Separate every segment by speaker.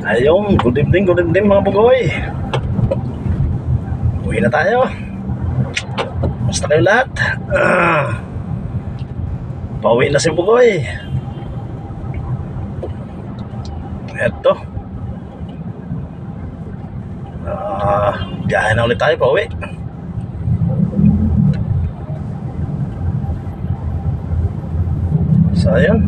Speaker 1: Ayun, good evening mga bugoy. Uwi na tayo. Basta kayo lahat. Pauwi na si bugoy. Eto. Biyahe na ulit tayo pauwi. So ayun,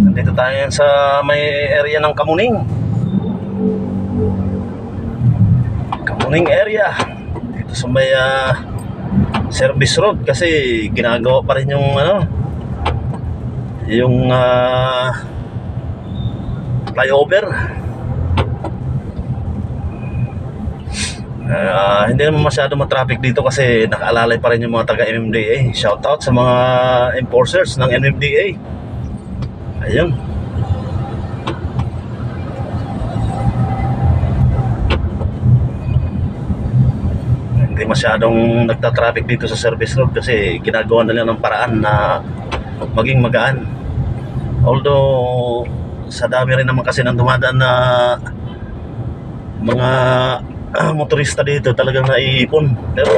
Speaker 1: nandito tayo sa may area ng Kamuning area. Dito sa may service road kasi ginagawa pa rin yung flyover. Hindi naman masyado matraffic dito kasi nakaalalay pa rin yung mga taga MMDA. Shoutout sa mga enforcers ng MMDA. Ayun. Hindi masyadong nagta-traffic dito sa service road kasi ginagawa nila ng paraan na maging magaan. Although sa dami rin naman kasi ng dumadaan na mga motorista dito, talagang naiipon. Pero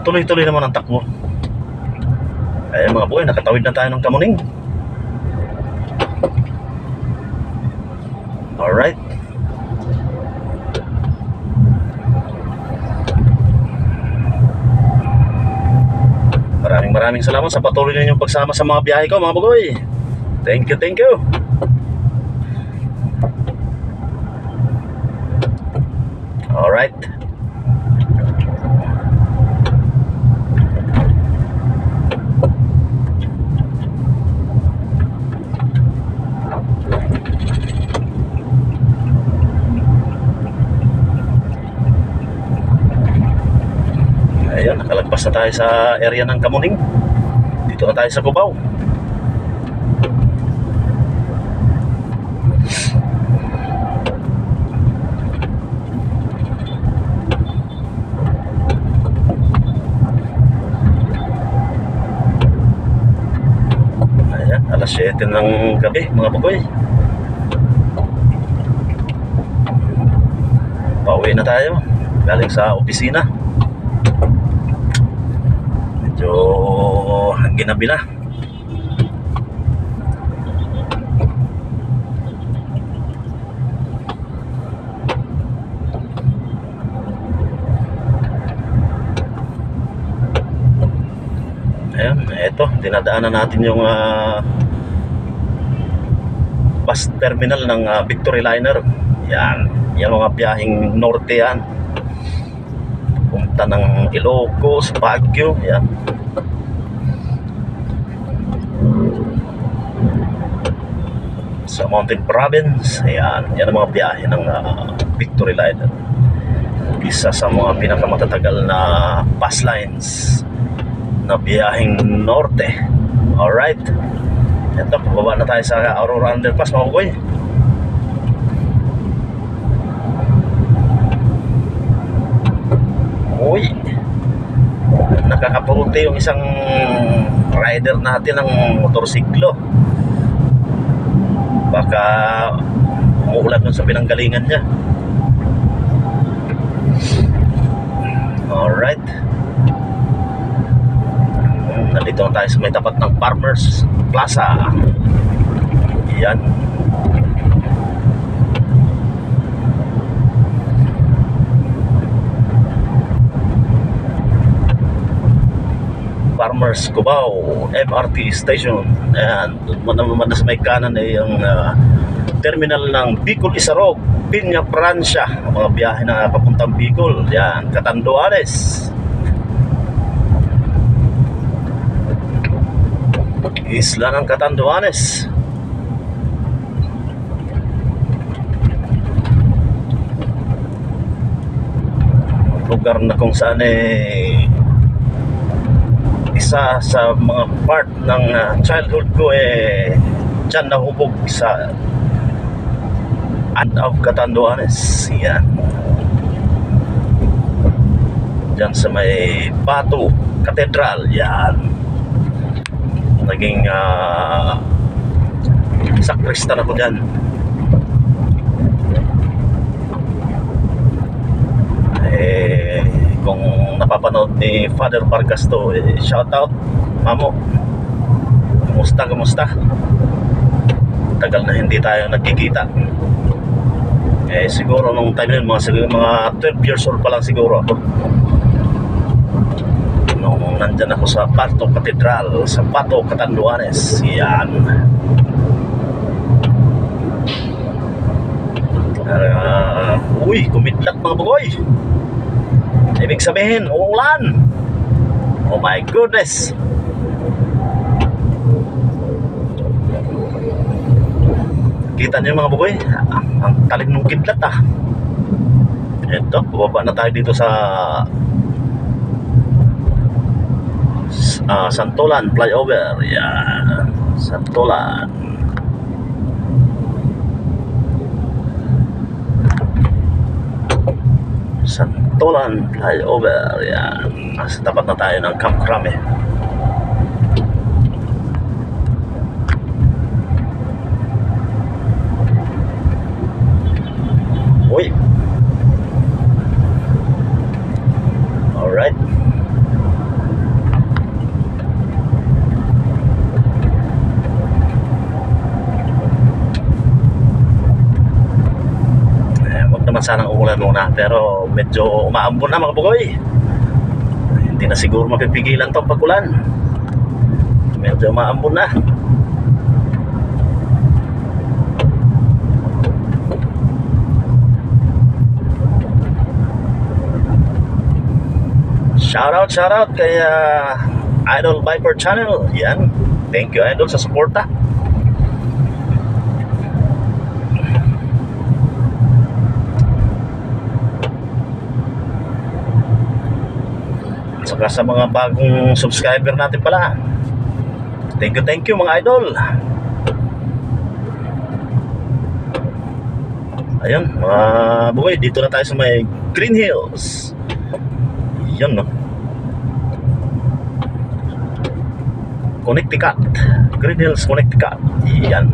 Speaker 1: tuloy-tuloy naman ang takbo. Kaya mga boy, nakatawid na tayo ng Kamuning. Alright. Maraming salamat sa patuloy ninyong pagsama sa mga biyahe ko mga boy. Thank you. Alright. Ayun, nakalagpas na tayo sa area ng Kamuning. Dito na tayo sa Cubao. Alas 7 ng gabi mga bugoy. Pauwi na tayo galing sa opisina. Medyo ginabi na. Ayan, eto, dinadaanan natin yung bus terminal ng Victory Liner. Yan, yan mga biyaheng norte yan. Punta ng Ilocos, Baguio, yan. Sa Mountain Province, yan, yan ang mga biyahe ng Victory Liner. Isa sa mga pinakamatagal na bus lines na biyaheng norte. Alright. Ito, pababa na tayo sa Aurora Underpass mga boy. Uy, nakakaputi yung isang rider natin ng motorsiklo. Baka umuulan dun sa pinanggalingan niya. Alright. Nandito na tayo sa may tapat ng Farmers Plaza. Yan. Farmers Cubao MRT Station. Ayan. Doon naman sa may kanan ay yung terminal ng Bicol Isarog, Piña Francia. Mga biyahe na papuntang Bicol. Yan. Catanduanes, Isla ng Catanduanes. Lugar na kung saan isa sa mga part ng childhood ko dyan nahubog sa of Catanduanes. Yan. Dyan sa may Bato Cathedral. Yan. Naging sakristan ako dyan. Kung napapanood ni Father Vargas to, shout out Mamo, kumusta? Tagal na hindi tayo nagkikita. Siguro nung time yun mga 12 years old pa lang siguro ako nung nandyan ako sa Pato Cathedral, sa Pato, Catanduanes. Yan. Uy, kumidlat mga bugoy. Ibig sabihin, uulan. Oh my goodness. Kita niyo mga bugoy, ang talim ng kidlat ah. Ito, bubaba na tayo dito sa Santolan flyover. Yan, Santolan. Santolan flyover. Yan, nasa tapat na tayo ng Camp Crame. Uy. Alright. Wag naman sanang umulan muna, pero medyo umaambon na mga bugoy. Hindi na siguro mapipigilan tong pag-ulan. Medyo umaambon na. Shout out kay Idol Viper Channel. Yan. Thank you Idol sa suporta. Saka sa mga bagong subscriber natin pala. Thank you mga idol. Ayun, mga bugoy, dito na tayo sa may Green Hills. Yan no, Connecticut, Green Hills, Connecticut. Yan.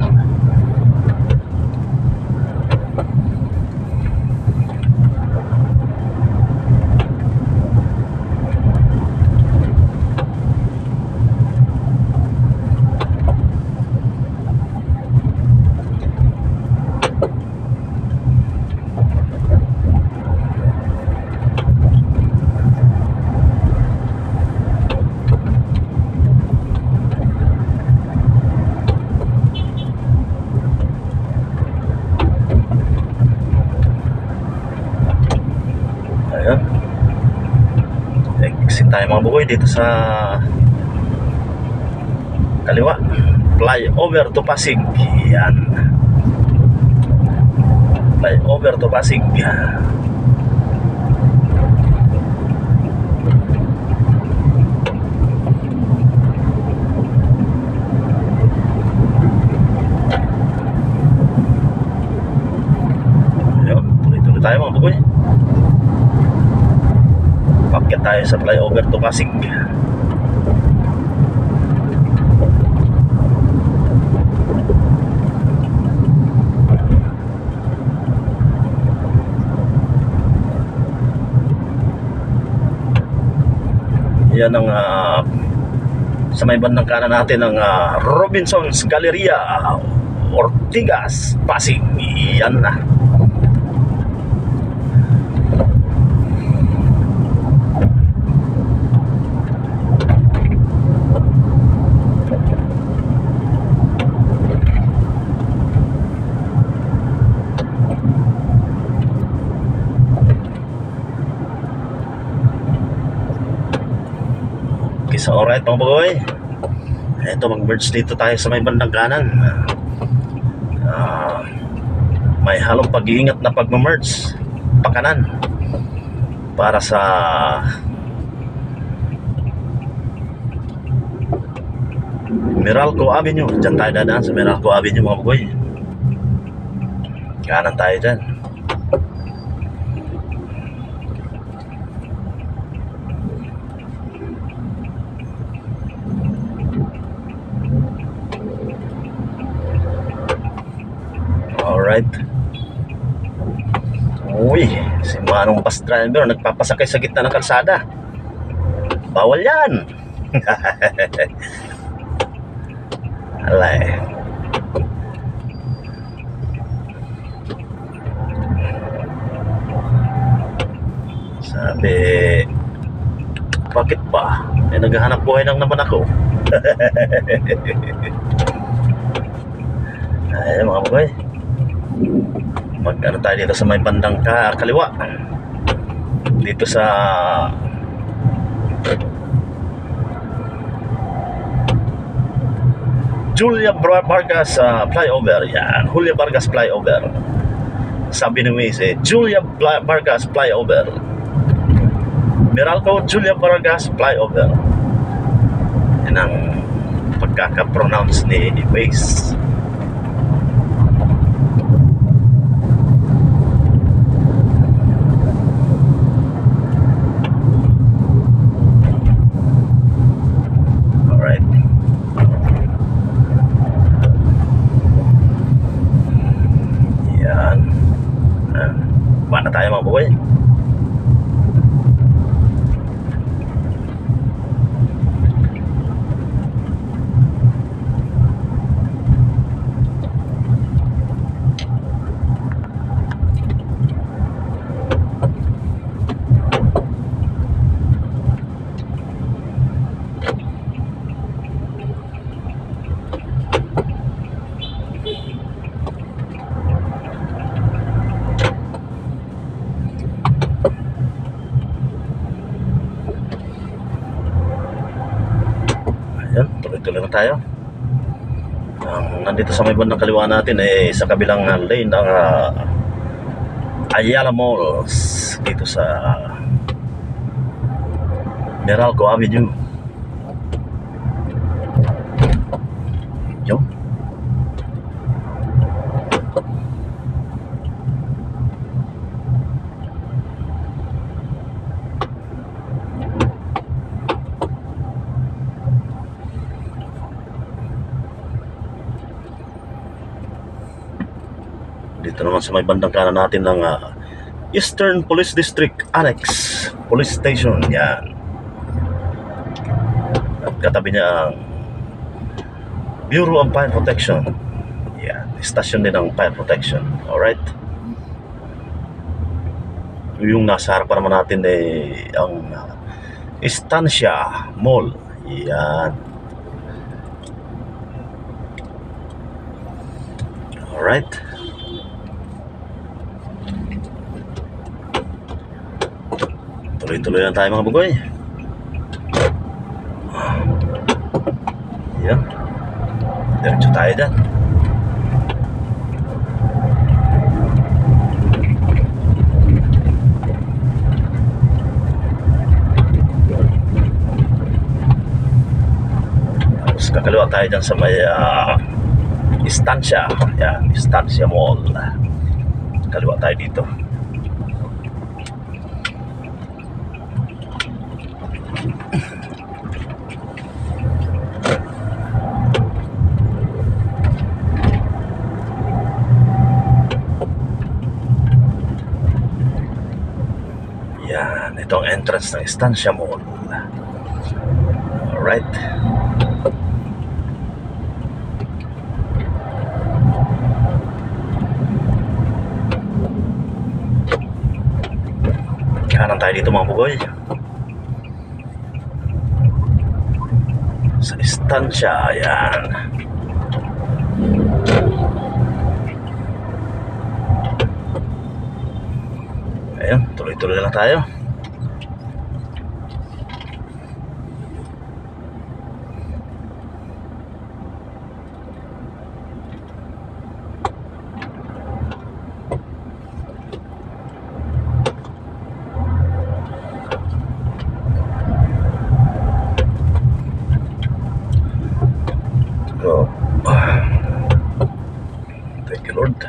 Speaker 1: Exit tayo mga bugoy dito sa kaliwa, flyover to Pasig. Yan, flyover to Pasig. Ayun, tuloy-tuloy tayo mga bugoy. Pakyat tayo sa flyover to Pasig. Yan ang sa may bandang kanan natin ang Robinson's Galleria, Ortigas, Pasig. Yan na. So alright mga boy, eto mag-merge dito tayo sa may bandang kanan. May halong pag-iingat na pag-merge pakanan para sa Meralco Avenue. Diyan tayo dadaan sa Meralco Avenue mga boy. Kanan tayo dyan. Alright. Uy, si mga anong bus driver nagpapasakay sa gitna ng kalsada. Bawal yan. Alay. Sabi, bakit ba? Eh, naghahanap buhay lang naman ako. Ay, mga boy. Mag-ano tayo dito sa may bandang kaliwa. Dito sa Julia Vargas flyover. Yan, Julia Vargas flyover. Sabi ni Waze, Julia Vargas flyover. Meralco Julia Vargas flyover. Yan ang pagkaka-pronounce ni Waze. Alright. Yan. Mana tayo mga boy? Ayan, tuloy-tuloy na tayo. Nandito sa may bandang kaliwa natin sa kabilang lane ng Ayala Malls dito sa Meralco Avenue. Yo. Dito naman sa may bandang kanan natin ng Eastern Police District Annex Police Station. Yan. At katabi niya ang Bureau of Fire Protection. Yan. Station din ng Fire Protection. Alright. Yung nasa harapan naman natin ang Estancia Mall. Yan. Alright. Tuloy-tuloy lang tayo mga bugoy. Yan. Diretso tayo dyan. Tapos kakaliwa tayo dyan sa may Estancia. Yan, Estancia Mall. Kaliwa tayo dito. Yan, ito ang entrance ng Estancia Mall. Alright. Kanan tayo dito mga bugoy. Sa Estancia, yan. Ayan, tuloy-tuloy na tayo. So, thank you Lord.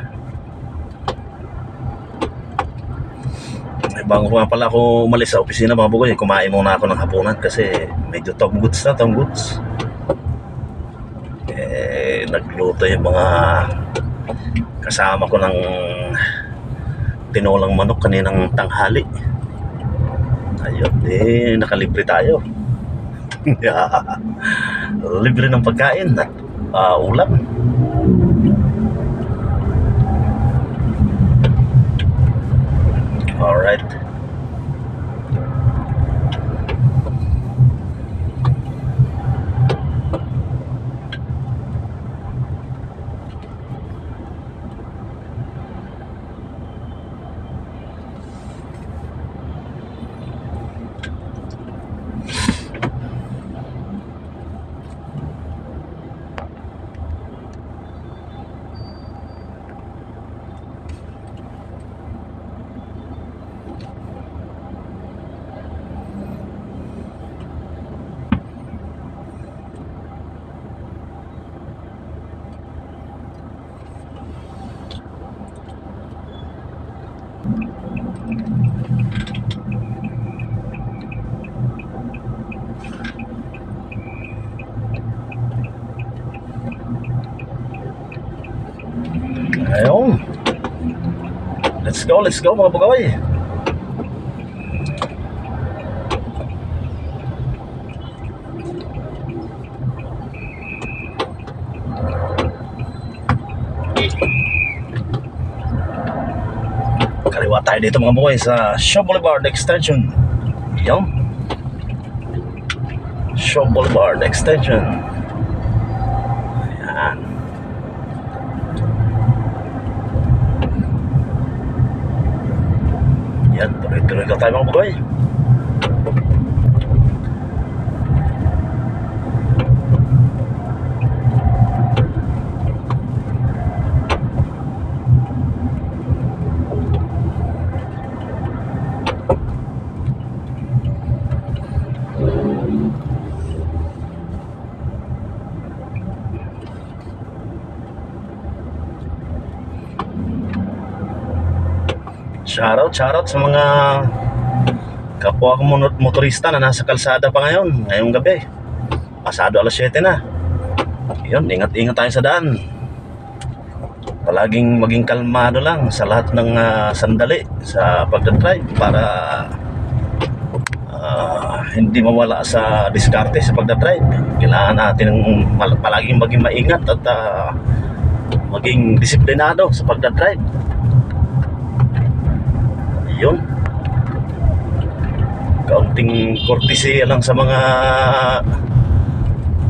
Speaker 1: Bago nga pala ako umalis sa opisina mga bugoy, kumain muna ako ng hapunan kasi medyo tom goods. Nagluto yung mga kasama ko ng tinolang manok kaninang tanghali. Ayun, nakalibre tayo. Libre ng pagkain at ulam. Alright. Ayun. Let's go mga bugoy. Kaliwa tayo dito mga bugoy sa Shaw Boulevard Extension. Yan. Shaw Boulevard Extension. Yan. Yan, tuloy-tuloy ka tayo mga bugoy. Shoutout sa mga kapwa ko motorista na nasa kalsada pa ngayong gabi. Pasado alas 7 na. Yun, ingat-ingat tayo sa daan. Palaging maging kalmado lang sa lahat ng sandali sa pagdadrive para hindi mawala sa diskarte sa pagdadrive. Kailangan natin palaging maging maingat at maging disiplinado sa pagdadrive. Yun, kaunting courtesy lang sa mga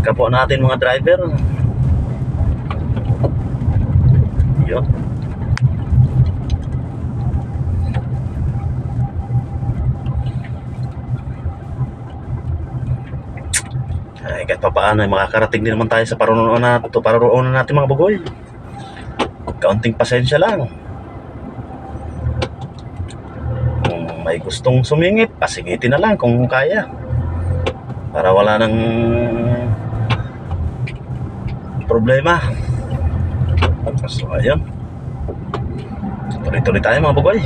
Speaker 1: kapwa natin mga driver. Yun. Ay, kahit pa paano, makakarating din naman tayo sa paroroonan natin mga bugoy. Kaunting pasensya lang. May gustong sumingit, pasingitin na lang kung kaya para wala nang problema. So ayun, tuloy-tuloy tayo mga bugoy.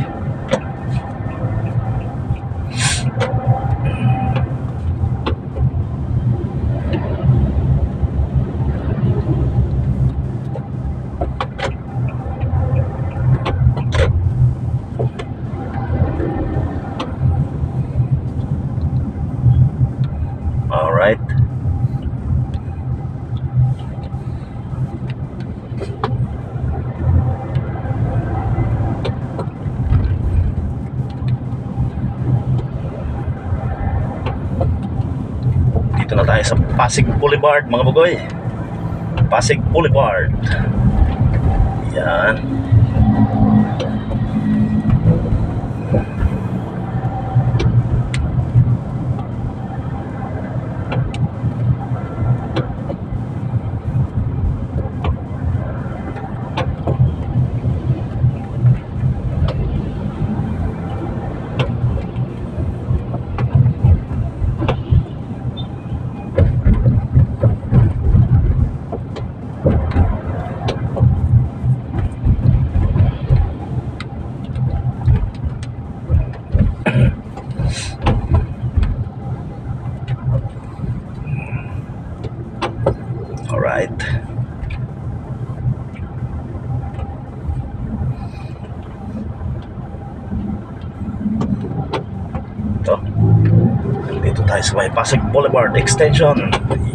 Speaker 1: Alright. Dito na tayo sa Pasig Boulevard mga bugoy. Pasig Boulevard. Yan. Alright. tayo sa may Pasig Boulevard Extension.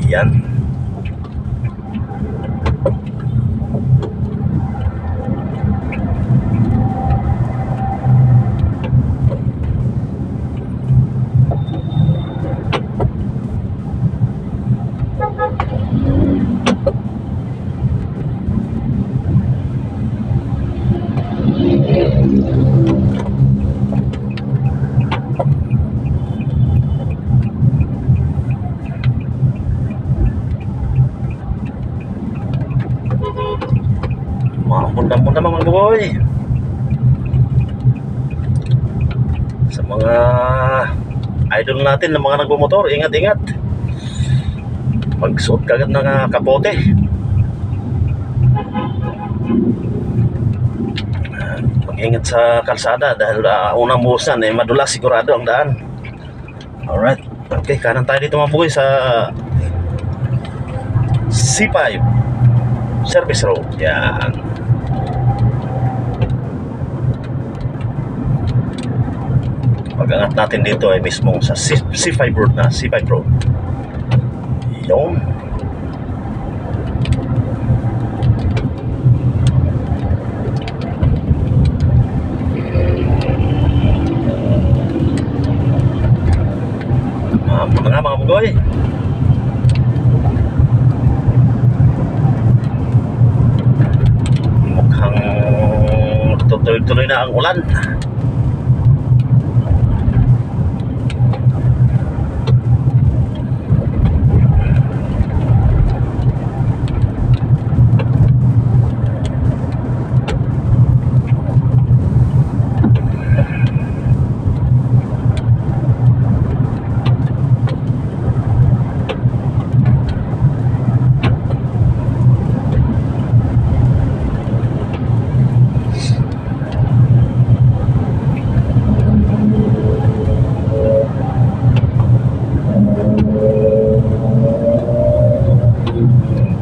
Speaker 1: Yan. Muna mga boy, sa mga idol natin na mga nagmumotor, ingat-ingat. Magsuot kagad ng kapote. Mag-ingat sa kalsada dahil unang buhusan madulas sigurado ang daan. Alright, okay, kanan tayo dito mga boy sa C5 Service Road. Yan. Pag-angat natin dito ay mismong sa C5 Road na, C5 Road. Yun. Muna nga mga bugoy. Mukhang tuloy-tuloy na ang ulan.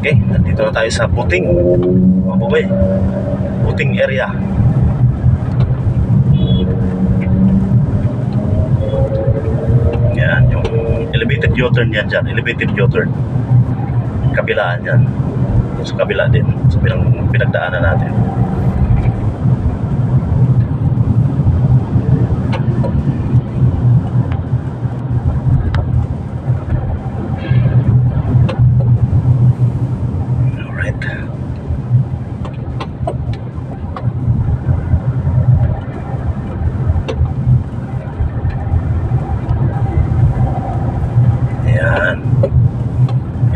Speaker 1: Okay, nandito na tayo sa Puting, mga buboy, Puting area. Yan, yung elevated U-turn yan dyan, elevated U-turn. Kabilaan yan, sa kabila din, sa pinagdaanan natin.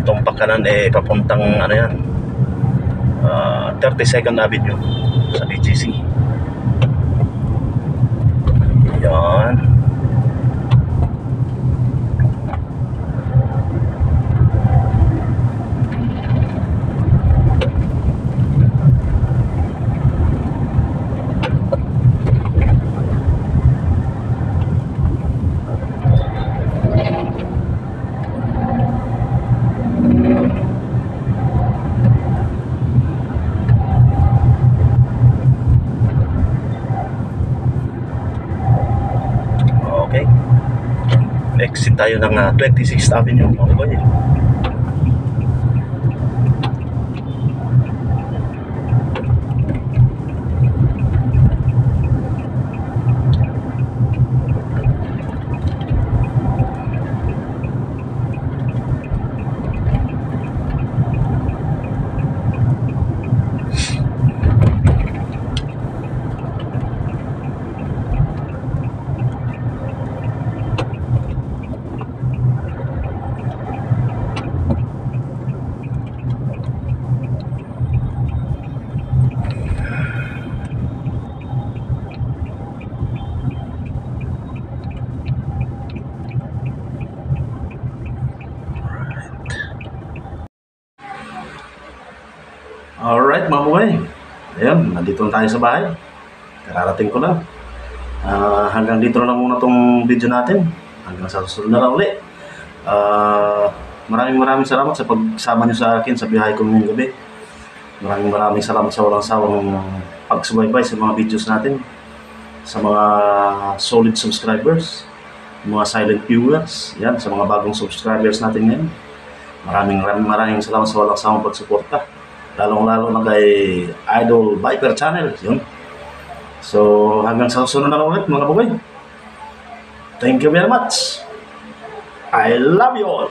Speaker 1: Itong pakanan papuntang ano yan, 32nd Avenue sa BGC. Yan. Exit tayo ng 26th Avenue, mga boy. Alright mga boy, ayan, nandito na tayo sa bahay. Kararating ko na. Hanggang dito na lang muna tong video natin. Hanggang sa susunod na lang ulit. Maraming salamat sa pagsama nyo sa akin sa biyahe ko ngayong gabi. Maraming salamat sa walang sawang pagsubaybay sa mga videos natin. Sa mga solid subscribers. mga silent viewers, yan, sa mga bagong subscribers natin ngayon. Maraming salamat sa walang samang pagsuporta. Lalong-lalo na kay Idol Viper Channel. Yun. So, hanggang sa susunod na ulit mga baboy. Thank you very much. I love you all.